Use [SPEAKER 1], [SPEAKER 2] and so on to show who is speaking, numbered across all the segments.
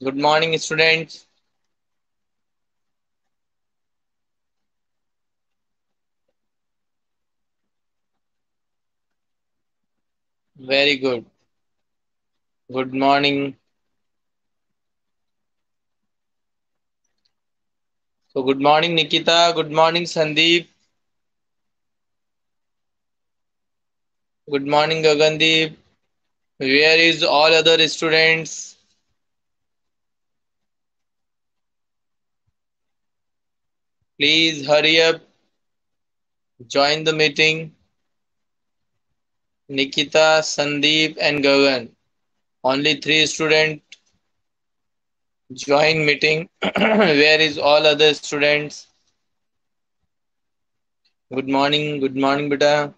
[SPEAKER 1] Good morning, students. Very good. Good morning. So, good morning, Nikita. Good morning, Sandeep. Good morning, Gagandeep. Where is all other students? Please hurry up. Join the meeting. Nikita, Sandeep, and Gagan. Only three students join meeting. Where is all other students? Good morning. Good morning, beta.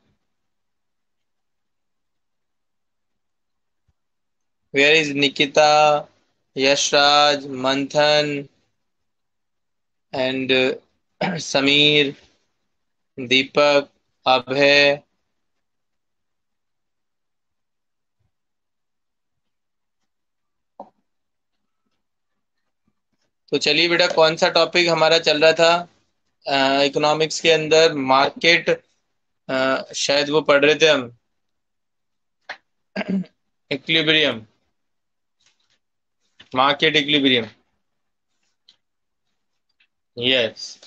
[SPEAKER 1] Where is Nikita, Yashraj, Manthan, and Sameer, Deepak, Abhay? तो चलिए बेटा, कौन सा topic हमारा चल रहा था economics के अंदर? मार्केट, शायद वो पढ़ रहे थे हम। Equilibrium, market equilibrium. यस।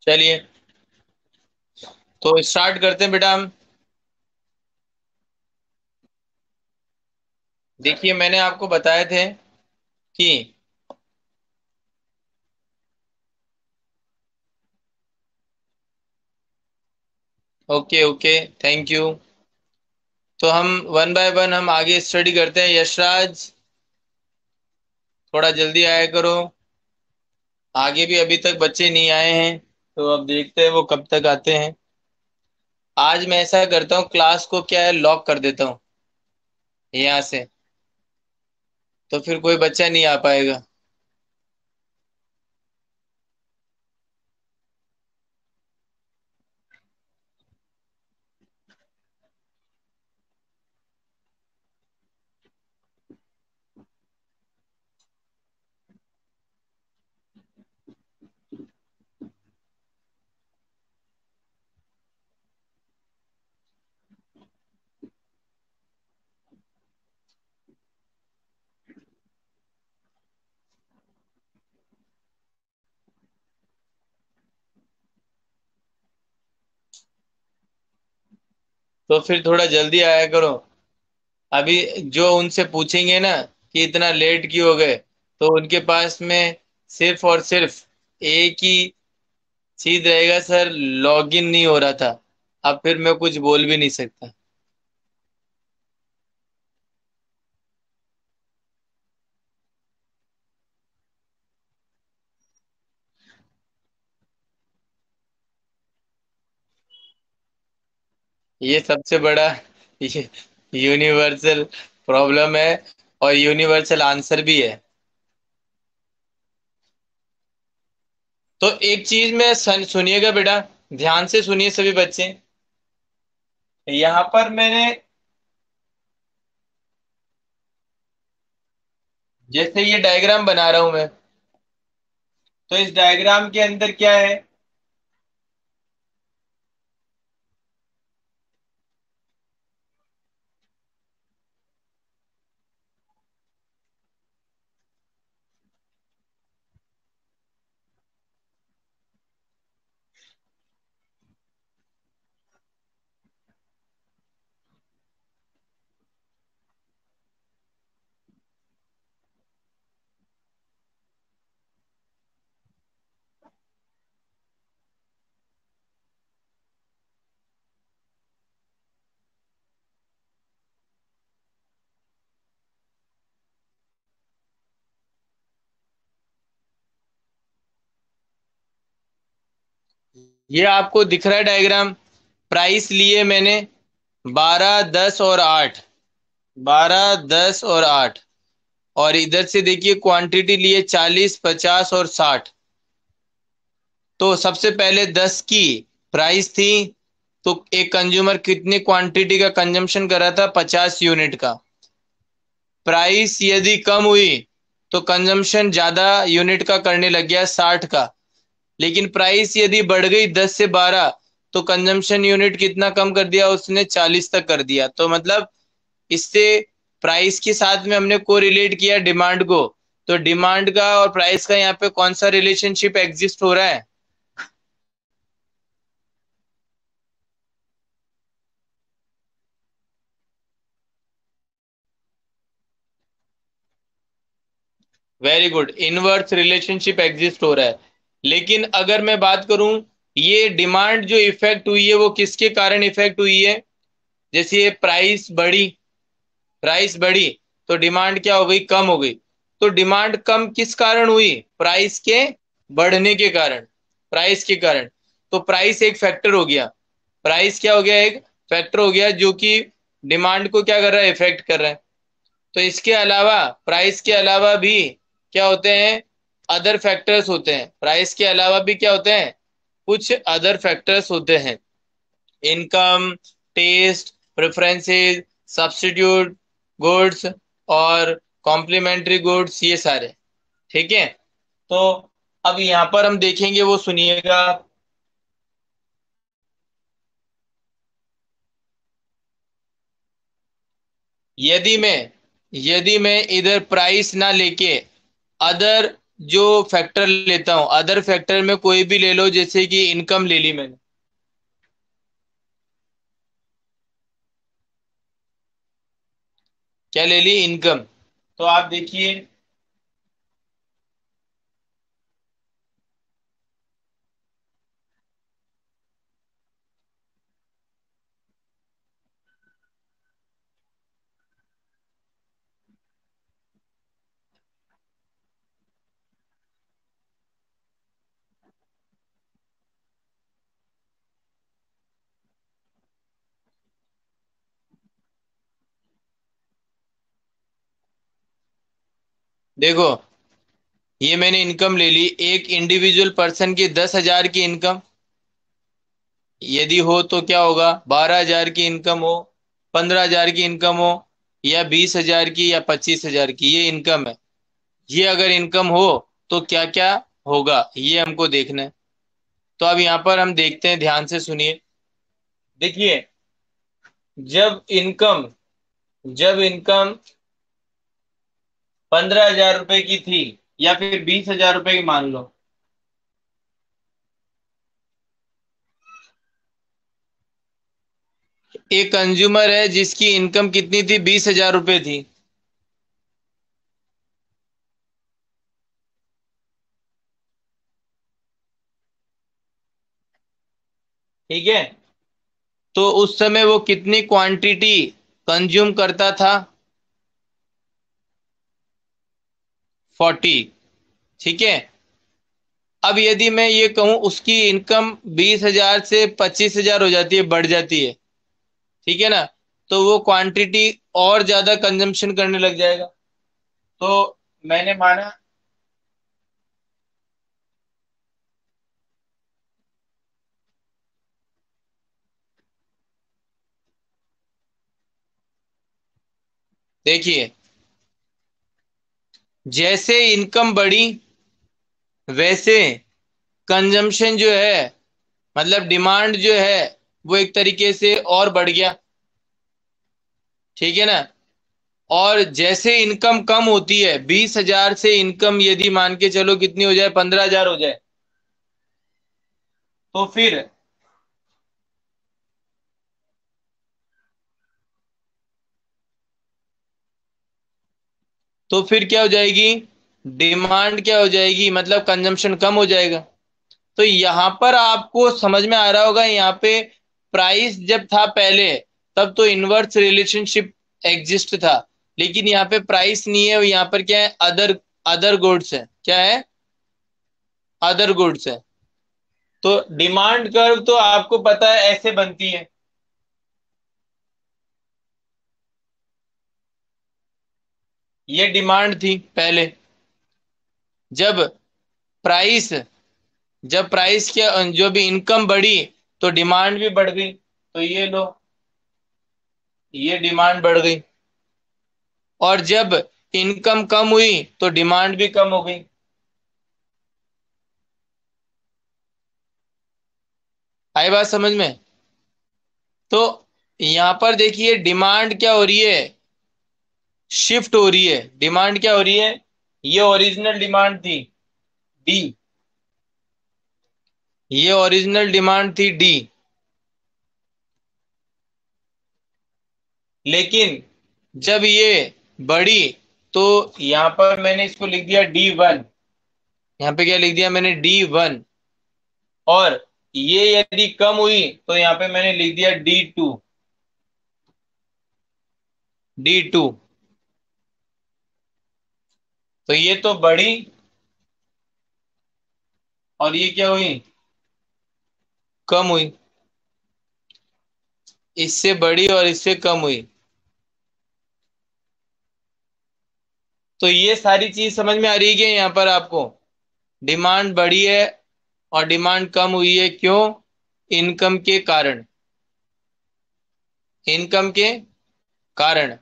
[SPEAKER 1] चलिए, तो स्टार्ट करते हैं बेटा हम। देखिए, मैंने आपको बताए थे कि ओके ओके, थैंक यू। तो हम वन बाय वन हम आगे स्टडी करते हैं। यशराज, थोड़ा जल्दी आया करो। आगे भी अभी तक बच्चे नहीं आए हैं, तो अब देखते हैं वो कब तक आते हैं। आज मैं ऐसा करता हूँ, क्लास को क्या है, लॉक कर देता हूँ यहाँ से। तो फिर कोई बच्चा नहीं आ पाएगा। तो फिर थोड़ा जल्दी आया करो। अभी जो उनसे पूछेंगे ना कि इतना लेट क्यों हो गए, तो उनके पास में सिर्फ और सिर्फ एक ही चीज रहेगा, सर लॉगिन नहीं हो रहा था। अब फिर मैं कुछ बोल भी नहीं सकता। ये सबसे बड़ा ये यूनिवर्सल प्रॉब्लम है, और यूनिवर्सल आंसर भी है। तो एक चीज में सुनिएगा बेटा, ध्यान से सुनिए सभी बच्चे। यहाँ पर मैंने, जैसे ये डायग्राम बना रहा हूं मैं, तो इस डायग्राम के अंदर क्या है? ये आपको दिख रहा है डायग्राम। प्राइस लिए मैंने 12, 10 और 8, 12, 10 और 8, और इधर से देखिए क्वांटिटी लिए 40, 50 और 60। तो सबसे पहले 10 की प्राइस थी, तो एक कंज्यूमर कितनी क्वांटिटी का कंजम्पशन कर रहा था? 50 यूनिट का। प्राइस यदि कम हुई तो कंजम्पशन ज्यादा यूनिट का करने लग गया, 60 का। लेकिन प्राइस यदि बढ़ गई 10 से 12, तो कंजम्पशन यूनिट कितना कम कर दिया उसने? 40 तक कर दिया। तो मतलब इससे प्राइस के साथ में हमने को रिलेट किया डिमांड को। तो डिमांड का और प्राइस का यहाँ पे कौन सा रिलेशनशिप एग्जिस्ट हो रहा है? Very good, inverse relationship exist हो रहा है। लेकिन अगर मैं बात करूं, ये डिमांड जो इफेक्ट हुई है वो किसके कारण इफेक्ट हुई है? जैसे ये प्राइस बढ़ी तो डिमांड क्या हो गई? कम हो गई। तो डिमांड कम किस कारण हुई? प्राइस के बढ़ने के कारण, प्राइस के कारण। तो प्राइस एक फैक्टर हो गया। प्राइस क्या हो गया? एक फैक्टर हो गया जो कि डिमांड को क्या कर रहा है? इफेक्ट कर रहा है। तो इसके अलावा, प्राइस के अलावा भी क्या होते हैं? अदर फैक्टर्स होते हैं। प्राइस के अलावा भी क्या होते हैं? कुछ अदर फैक्टर्स होते हैं। Income, taste, preferences, substitute goods और कॉम्प्लीमेंट्री गुड्स, ये सारे। ठीक है। तो अब यहां पर हम देखेंगे, वो सुनिएगा। यदि मैं यदि मैं इधर प्राइस ना लेके अदर जो फैक्टर लेता हूं, अदर फैक्टर में कोई भी ले लो, जैसे कि इनकम ले ली मैंने। क्या ले ली? इनकम। तो आप देखिए, देखो, ये मैंने इनकम ले ली। एक इंडिविजुअल पर्सन की 10,000 की इनकम यदि हो तो क्या होगा? 12,000 की इनकम हो, 15,000 की इनकम हो, या 20,000 की, या 25,000 की, ये इनकम है। ये अगर इनकम हो तो क्या क्या होगा, ये हमको देखना है। तो अब यहाँ पर हम देखते हैं, ध्यान से सुनिए। देखिए, जब इनकम जब इनकम 15,000 रुपए की थी, या फिर 20,000 रुपए की मान लो। एक कंज्यूमर है जिसकी इनकम कितनी थी? 20,000 रुपए थी। ठीक है। तो उस समय वो कितनी क्वांटिटी कंज्यूम करता था? 40। ठीक है। अब यदि मैं ये कहूं उसकी इनकम 20,000 से 25,000 हो जाती है, बढ़ जाती है। ठीक है ना? तो वो क्वांटिटी और ज्यादा कंजम्पशन करने लग जाएगा। तो मैंने माना, देखिए, जैसे इनकम बढ़ी वैसे कंजम्पशन जो है, मतलब डिमांड जो है, वो एक तरीके से और बढ़ गया। ठीक है ना? और जैसे इनकम कम होती है, 20,000 से इनकम यदि मान के चलो कितनी हो जाए? 15,000 हो जाए, तो फिर क्या हो जाएगी? डिमांड क्या हो जाएगी? मतलब कंजम्पशन कम हो जाएगा। तो यहां पर आपको समझ में आ रहा होगा, यहाँ पे प्राइस जब था पहले, तब तो इनवर्स रिलेशनशिप एग्जिस्ट था। लेकिन यहाँ पे प्राइस नहीं है, यहाँ पर क्या है? अदर अदर गुड्स है। क्या है? अदर गुड्स है। तो डिमांड कर्व तो आपको पता है ऐसे बनती है। ये डिमांड थी पहले। जब प्राइस जब प्राइस के जो भी इनकम बढ़ी तो डिमांड भी बढ़ गई। तो ये लो, ये डिमांड बढ़ गई। और जब इनकम कम हुई तो डिमांड भी कम हो गई। आई बात समझ में? तो यहां पर देखिए डिमांड क्या हो रही है, शिफ्ट हो रही है। डिमांड क्या हो रही है, ये ओरिजिनल डिमांड थी डी, ये ओरिजिनल डिमांड थी डी। लेकिन जब ये बढ़ी तो यहां पर मैंने इसको लिख दिया D1। यहां पे क्या लिख दिया मैंने, D1। और ये यदि कम हुई तो यहां पे मैंने लिख दिया D2। D2। तो ये तो बढ़ी और ये क्या हुई, कम हुई। इससे बढ़ी और इससे कम हुई। तो ये सारी चीज समझ में आ रही है कि यहाँ पर आपको डिमांड बढ़ी है और डिमांड कम हुई है, क्यों? इनकम के कारण, इनकम के कारण।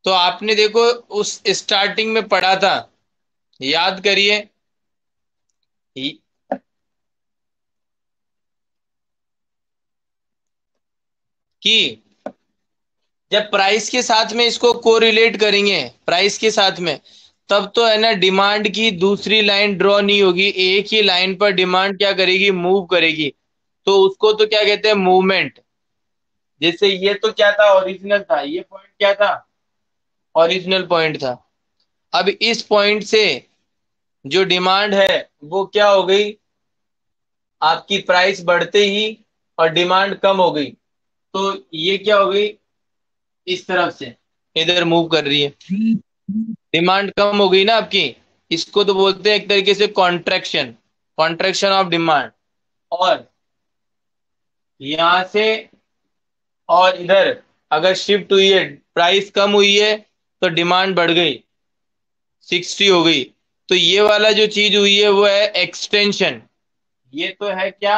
[SPEAKER 1] तो आपने देखो उस स्टार्टिंग में पढ़ा था, याद करिए। कि जब प्राइस के साथ में इसको कोरिलेट करेंगे, प्राइस के साथ में, तब तो है ना डिमांड की दूसरी लाइन ड्रॉ नहीं होगी, एक ही लाइन पर डिमांड क्या करेगी, मूव करेगी। तो उसको तो क्या कहते हैं, मूवमेंट। जैसे ये तो क्या था, ओरिजिनल था, ये पॉइंट क्या था, ओरिजिनल पॉइंट था। अब इस पॉइंट से जो डिमांड है वो क्या हो गई, आपकी प्राइस बढ़ते ही और डिमांड कम हो गई। तो ये क्या हो गई, इस तरफ से इधर मूव कर रही है, डिमांड कम हो गई ना आपकी। इसको तो बोलते हैं एक तरीके से कॉन्ट्रैक्शन, कॉन्ट्रैक्शन ऑफ डिमांड। और यहां से और इधर अगर शिफ्ट हुई है, प्राइस कम हुई है तो डिमांड बढ़ गई, 60 हो गई। तो ये वाला जो चीज हुई है वो है एक्सटेंशन। ये तो है क्या,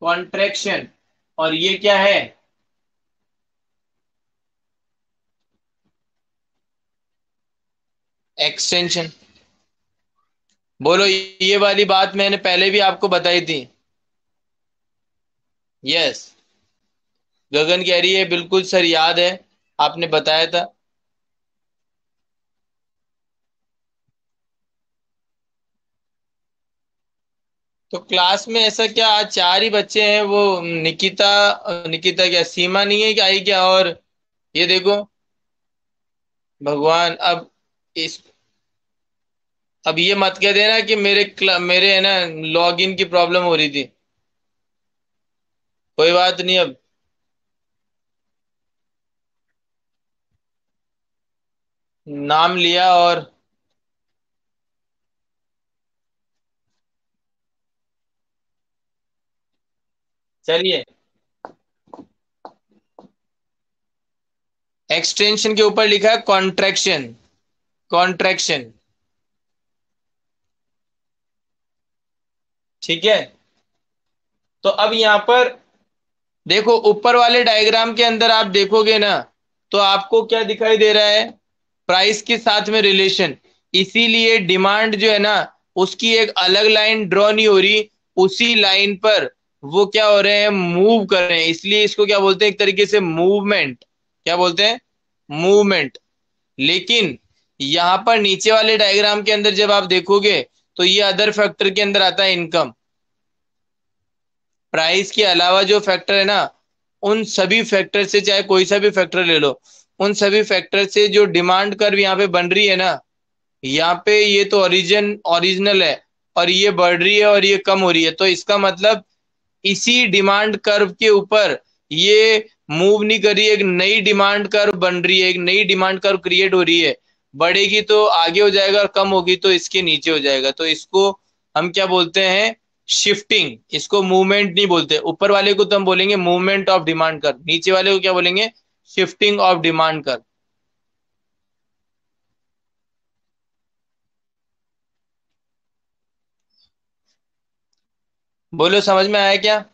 [SPEAKER 1] कॉन्ट्रैक्शन। और ये क्या है, एक्सटेंशन। बोलो, ये वाली बात मैंने पहले भी आपको बताई थी। यस, गगन कह रही है बिल्कुल सर, याद है, आपने बताया था। तो क्लास में ऐसा क्या, आज 4 ही बच्चे हैं, वो निकिता, निकिता क्या, सीमा नहीं है क्या, आई क्या? और ये देखो, भगवान। अब ये मत कह देना कि मेरे है ना लॉगिन की प्रॉब्लम हो रही थी। कोई बात नहीं। अब नाम लिया और चलिए, एक्सटेंशन के ऊपर लिखा है कॉन्ट्रैक्शन, कॉन्ट्रैक्शन। ठीक है। तो अब यहां पर देखो, ऊपर वाले डायग्राम के अंदर आप देखोगे ना, तो आपको क्या दिखाई दे रहा है, प्राइस के साथ में रिलेशन। इसीलिए डिमांड जो है ना, उसकी एक अलग लाइन ड्रॉ नहीं हो रही, उसी लाइन पर वो क्या हो रहे हैं, मूव कर रहे हैं। इसलिए इसको क्या बोलते हैं, एक तरीके से मूवमेंट। क्या बोलते हैं, मूवमेंट। लेकिन यहां पर नीचे वाले डायग्राम के अंदर जब आप देखोगे तो ये अदर फैक्टर के अंदर आता है, इनकम। प्राइस के अलावा जो फैक्टर है ना, उन सभी फैक्टर से, चाहे कोई सा भी फैक्टर ले लो, उन सभी फैक्टर से जो डिमांड कर्व यहाँ पे बन रही है ना, यहाँ पे ये तो ओरिजिनल है, और ये बढ़ रही है और ये कम हो रही है। तो इसका मतलब इसी डिमांड कर्व के ऊपर ये मूव नहीं कर रही है, एक नई डिमांड कर्व बन रही है, एक नई डिमांड कर्व क्रिएट हो रही है। बढ़ेगी तो आगे हो जाएगा और कम होगी तो इसके नीचे हो जाएगा। तो इसको हम क्या बोलते हैं, शिफ्टिंग। इसको मूवमेंट नहीं बोलते। ऊपर वाले को तो हम बोलेंगे मूवमेंट ऑफ डिमांड कर, नीचे वाले को क्या बोलेंगे, शिफ्टिंग ऑफ डिमांड कर। बोलो समझ में आया क्या?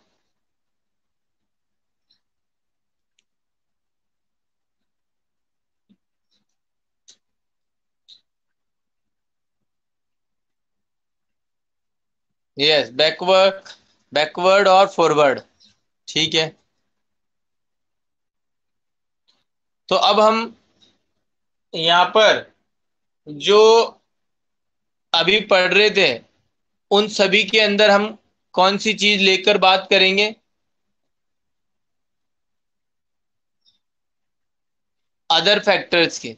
[SPEAKER 1] यस, बैकवर्ड, बैकवर्ड और फॉरवर्ड। ठीक है। तो अब हम यहाँ पर जो अभी पढ़ रहे थे उन सभी के अंदर हम कौन सी चीज लेकर बात करेंगे, अदर फैक्टर्स की।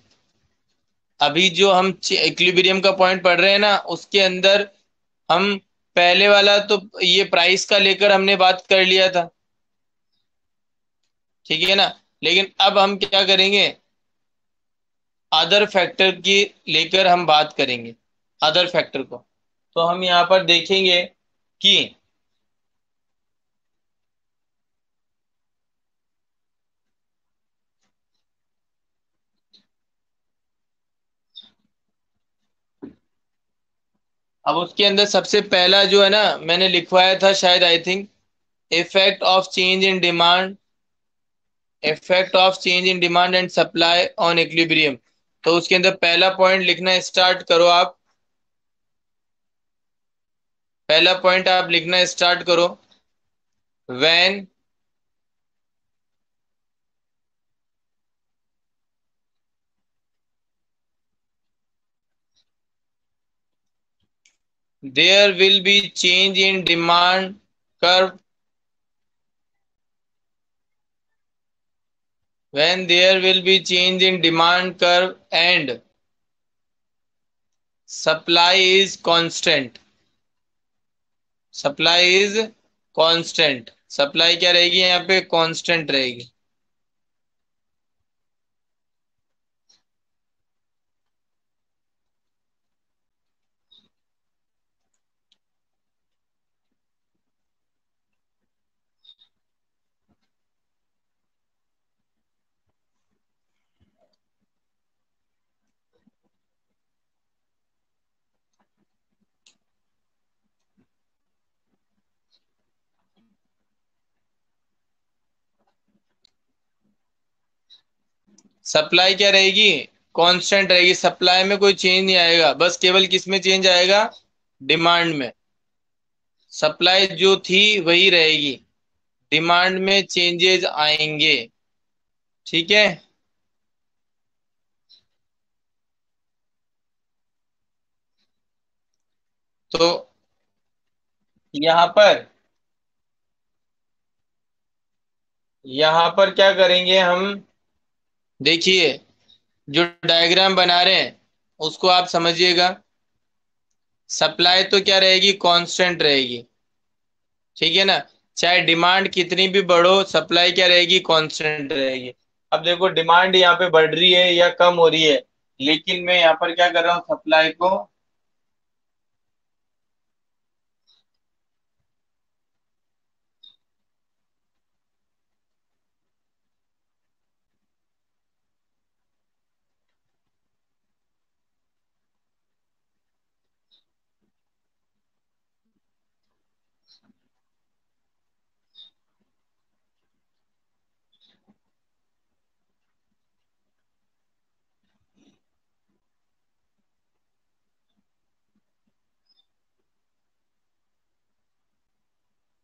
[SPEAKER 1] अभी जो हम इक्विलिब्रियम का पॉइंट पढ़ रहे हैं ना, उसके अंदर हम पहले वाला तो ये प्राइस का लेकर हमने बात कर लिया था, ठीक है ना। लेकिन अब हम क्या करेंगे, अदर फैक्टर की लेकर हम बात करेंगे, अदर फैक्टर को। तो हम यहाँ पर देखेंगे कि अब उसके अंदर सबसे पहला जो है ना, मैंने लिखवाया था शायद, I think, effect of change in demand, effect of change in demand and supply on equilibrium. तो उसके अंदर पहला पॉइंट लिखना स्टार्ट करो आप। पहला पॉइंट आप लिखना स्टार्ट करो। When there will be change in demand curve, when there will be change in demand curve and supply is constant, supply is constant, supply क्या रहेगी यहाँ पे, कांस्टेंट रहेगी। सप्लाई क्या रहेगी, कांस्टेंट रहेगी। सप्लाई में कोई चेंज नहीं आएगा, बस केवल किस में चेंज आएगा, डिमांड में। सप्लाई जो थी वही रहेगी, डिमांड में चेंजेस आएंगे। ठीक है। तो यहाँ पर, यहाँ पर क्या करेंगे हम, देखिए जो डायग्राम बना रहे हैं उसको आप समझिएगा। सप्लाई तो क्या रहेगी, कांस्टेंट रहेगी, ठीक है ना। चाहे डिमांड कितनी भी बढ़ो, सप्लाई क्या रहेगी, कांस्टेंट रहेगी। अब देखो डिमांड यहाँ पे बढ़ रही है या कम हो रही है, लेकिन मैं यहाँ पर क्या कर रहा हूँ, सप्लाई को,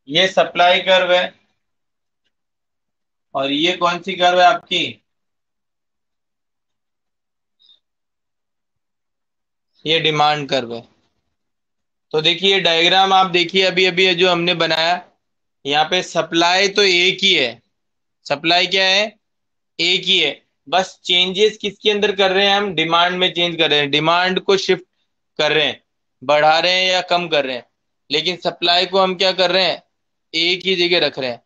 [SPEAKER 1] ये सप्लाई कर्व है और ये कौन सी कर्व है आपकी, ये डिमांड कर्व है। तो देखिए डायग्राम आप देखिए, अभी अभी जो हमने बनाया, यहाँ पे सप्लाई तो एक ही है, सप्लाई क्या है, एक ही है। बस चेंजेस किसके अंदर कर रहे हैं हम, डिमांड में चेंज कर रहे हैं, डिमांड को शिफ्ट कर रहे हैं, बढ़ा रहे हैं या कम कर रहे हैं। लेकिन सप्लाई को हम क्या कर रहे हैं, एक ही जगह रख रहे हैं।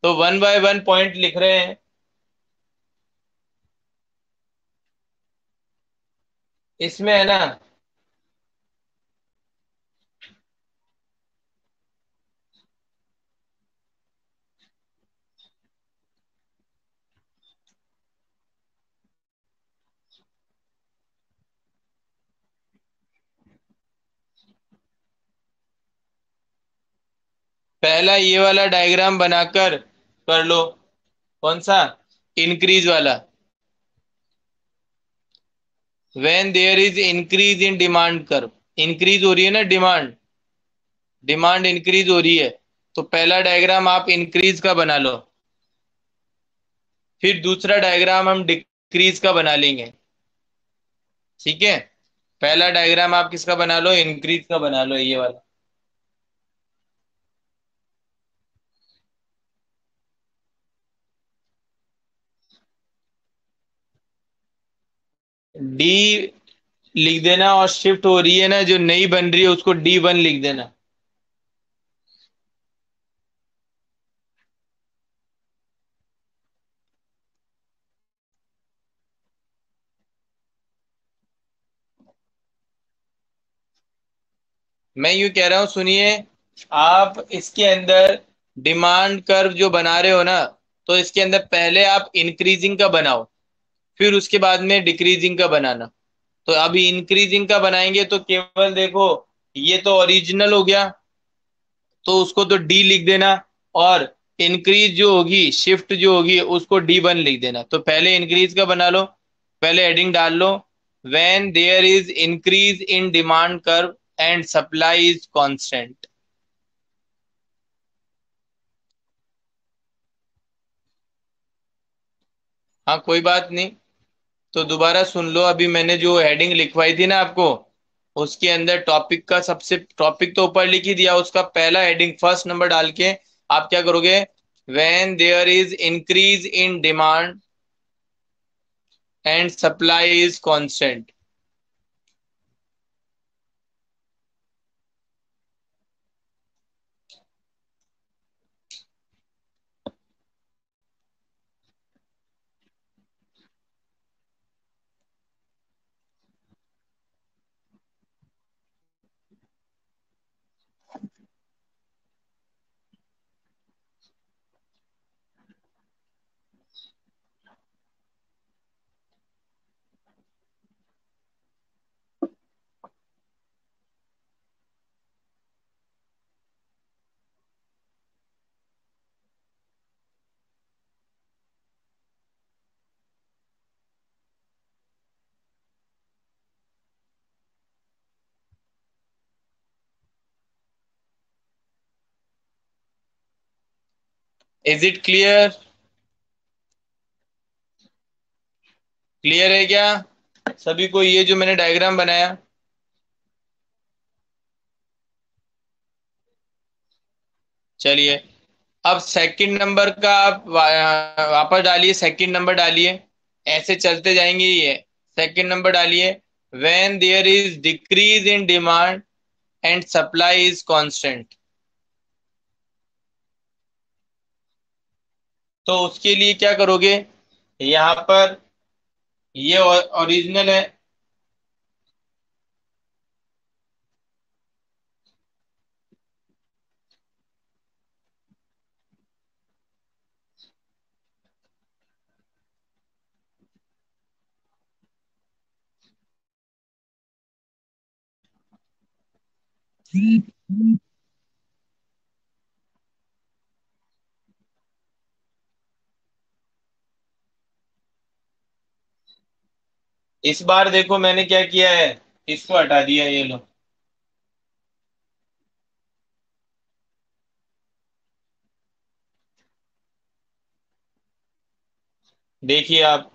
[SPEAKER 1] तो वन बाय वन पॉइंट लिख रहे हैं। इसमें है ना, पहला ये वाला डायग्राम बनाकर कर लो। कौन सा? इंक्रीज वाला। When there is increase in demand curve, increase हो रही है ना डिमांड, डिमांड इंक्रीज हो रही है, तो पहला डायग्राम आप इंक्रीज का बना लो, फिर दूसरा डायग्राम हम डिक्रीज का बना लेंगे। ठीक है, पहला डायग्राम आप किसका बना लो, इंक्रीज का बना लो, ये वाला। डी लिख देना, और शिफ्ट हो रही है ना जो नई बन रही है उसको D1 लिख देना। मैं यूं कह रहा हूं, सुनिए, आप इसके अंदर डिमांड कर्व जो बना रहे हो ना, तो इसके अंदर पहले आप इंक्रीजिंग का बनाओ, फिर उसके बाद में डिक्रीजिंग का बनाना। तो अभी इंक्रीजिंग का बनाएंगे तो केवल देखो, ये तो ओरिजिनल हो गया, तो उसको तो डी लिख देना, और इंक्रीज जो होगी, शिफ्ट जो होगी, उसको D1 लिख देना। तो पहले इंक्रीज का बना लो, पहले हेडिंग डाल लो, when there is increase in demand curve and supply is constant. हाँ कोई बात नहीं, तो दोबारा सुन लो, अभी मैंने जो हेडिंग लिखवाई थी ना आपको, उसके अंदर टॉपिक का सबसे, टॉपिक तो ऊपर लिख ही दिया, उसका पहला हेडिंग फर्स्ट नंबर डाल के आप क्या करोगे, when there is increase in demand and supply is constant. Is it clear? Clear है क्या सभी को ये जो मैंने डायग्राम बनाया? चलिए, अब सेकंड नंबर का आप वापस डालिए, सेकंड नंबर डालिए, ऐसे चलते जाएंगे ये। सेकंड नंबर डालिए, when there is decrease in demand and supply is constant. तो उसके लिए क्या करोगे, यहाँ पर ये ओरिजिनल है, इस बार देखो मैंने क्या किया है, इसको हटा दिया, ये लो। देखिए आप,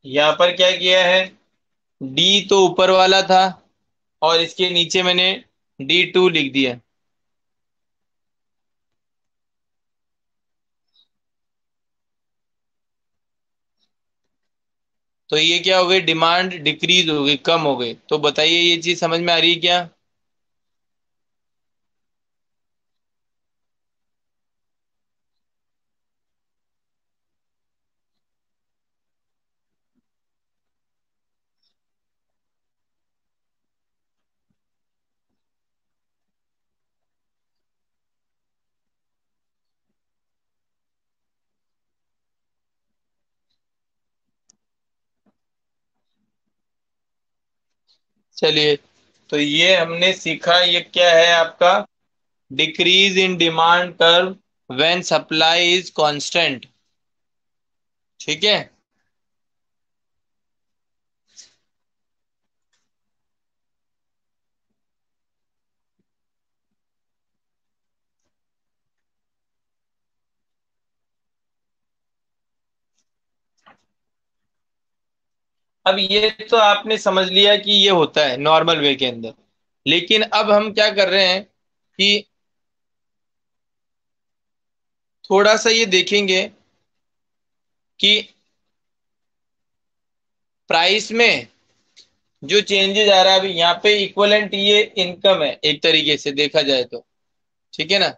[SPEAKER 1] यहाँ पर क्या किया है, डी तो ऊपर वाला था, और इसके नीचे मैंने D2 लिख दिया। तो ये क्या हो गई, डिमांड डिक्रीज हो गई, कम हो गई। तो बताइए ये चीज समझ में आ रही है क्या? चलिए, तो ये हमने सीखा, ये क्या है आपका? Decrease in demand curve when supply is constant. ठीक है। अब ये तो आपने समझ लिया कि ये होता है नॉर्मल वे के अंदर। लेकिन अब हम क्या कर रहे हैं कि थोड़ा सा ये देखेंगे कि प्राइस में जो चेंजेस आ रहा है, अभी यहाँ पे इक्वलेंट ये इनकम है एक तरीके से देखा जाए तो। ठीक है ना?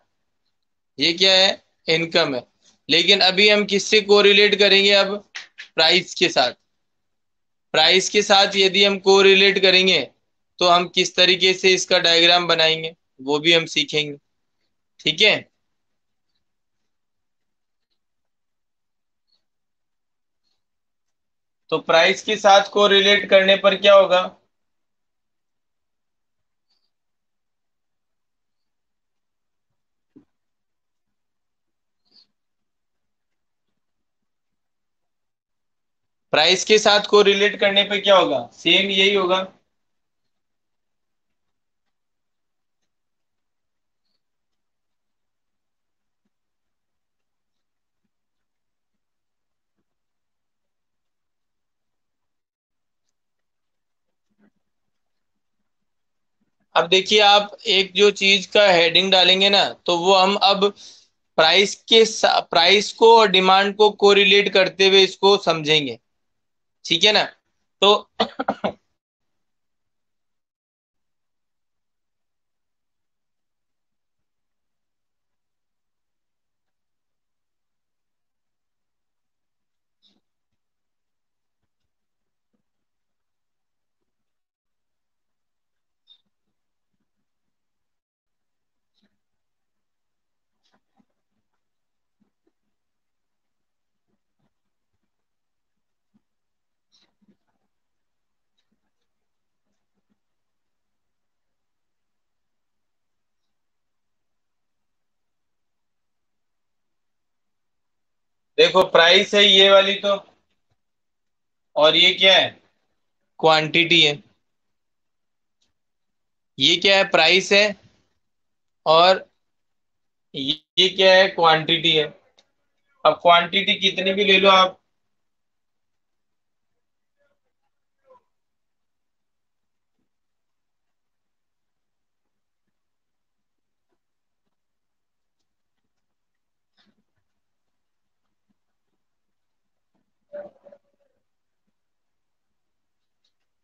[SPEAKER 1] ये क्या है? इनकम है। लेकिन अभी हम किससे कोरिलेट करेंगे अब? प्राइस के साथ। प्राइस के साथ यदि हम कोरिलेट करेंगे तो हम किस तरीके से इसका डायग्राम बनाएंगे वो भी हम सीखेंगे। ठीक है। तो प्राइस के साथ कोरिलेट करने पर क्या होगा? प्राइस के साथ कोरिलेट करने पे क्या होगा? सेम यही होगा। अब देखिए, आप एक जो चीज का हेडिंग डालेंगे ना, तो वो हम अब प्राइस को और डिमांड को कोरिलेट करते हुए इसको समझेंगे। ठीक है ना? तो देखो, प्राइस है ये वाली तो, और ये क्या है? क्वांटिटी है। ये क्या है? प्राइस है। और ये क्या है? क्वांटिटी है। अब क्वांटिटी कितनी भी ले लो आप।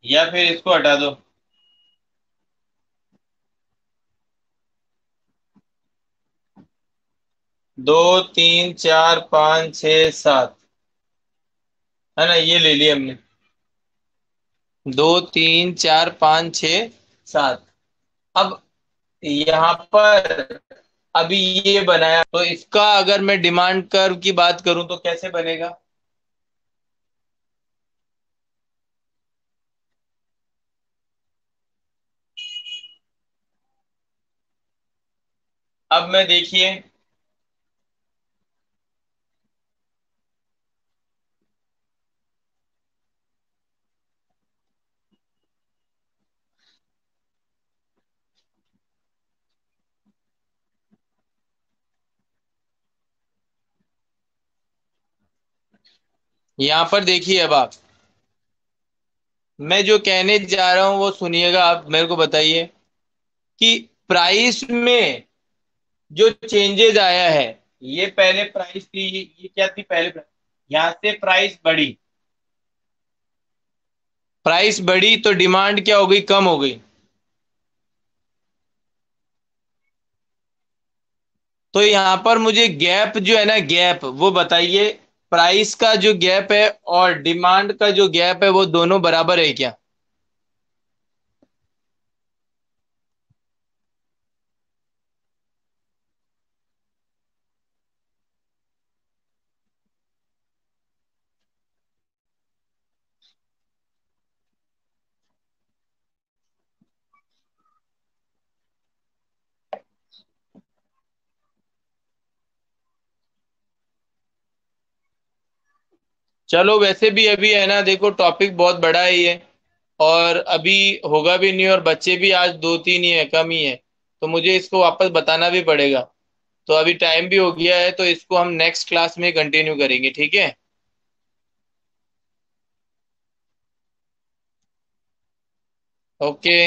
[SPEAKER 1] या फिर इसको हटा दो। 2 3 4 5 6 7, है ना? ये ले लिया हमने। 2 3 4 5 6 7। अब यहाँ पर अभी ये बनाया, तो इसका अगर मैं डिमांड कर्व की बात करूं तो कैसे बनेगा? अब मैं देखिए, यहाँ पर देखिए। अब आप, मैं जो कहने जा रहा हूं वो सुनिएगा, आप मेरे को बताइए कि प्राइस में जो चेंजेस आया है, ये पहले प्राइस थी, ये क्या थी पहले यहाँ से प्राइस बढ़ी। प्राइस बढ़ी तो डिमांड क्या हो गई? कम हो गई। तो यहाँ पर मुझे गैप जो है ना, गैप वो बताइए। प्राइस का जो गैप है और डिमांड का जो गैप है वो दोनों बराबर है क्या? चलो, वैसे भी अभी है ना, देखो टॉपिक बहुत बड़ा है ये, और अभी होगा भी नहीं, और बच्चे भी आज दो तीन ही है, कम ही है, तो मुझे इसको वापस बताना भी पड़ेगा। तो अभी टाइम भी हो गया है, तो इसको हम नेक्स्ट क्लास में कंटिन्यू करेंगे, ठीक है? ओके।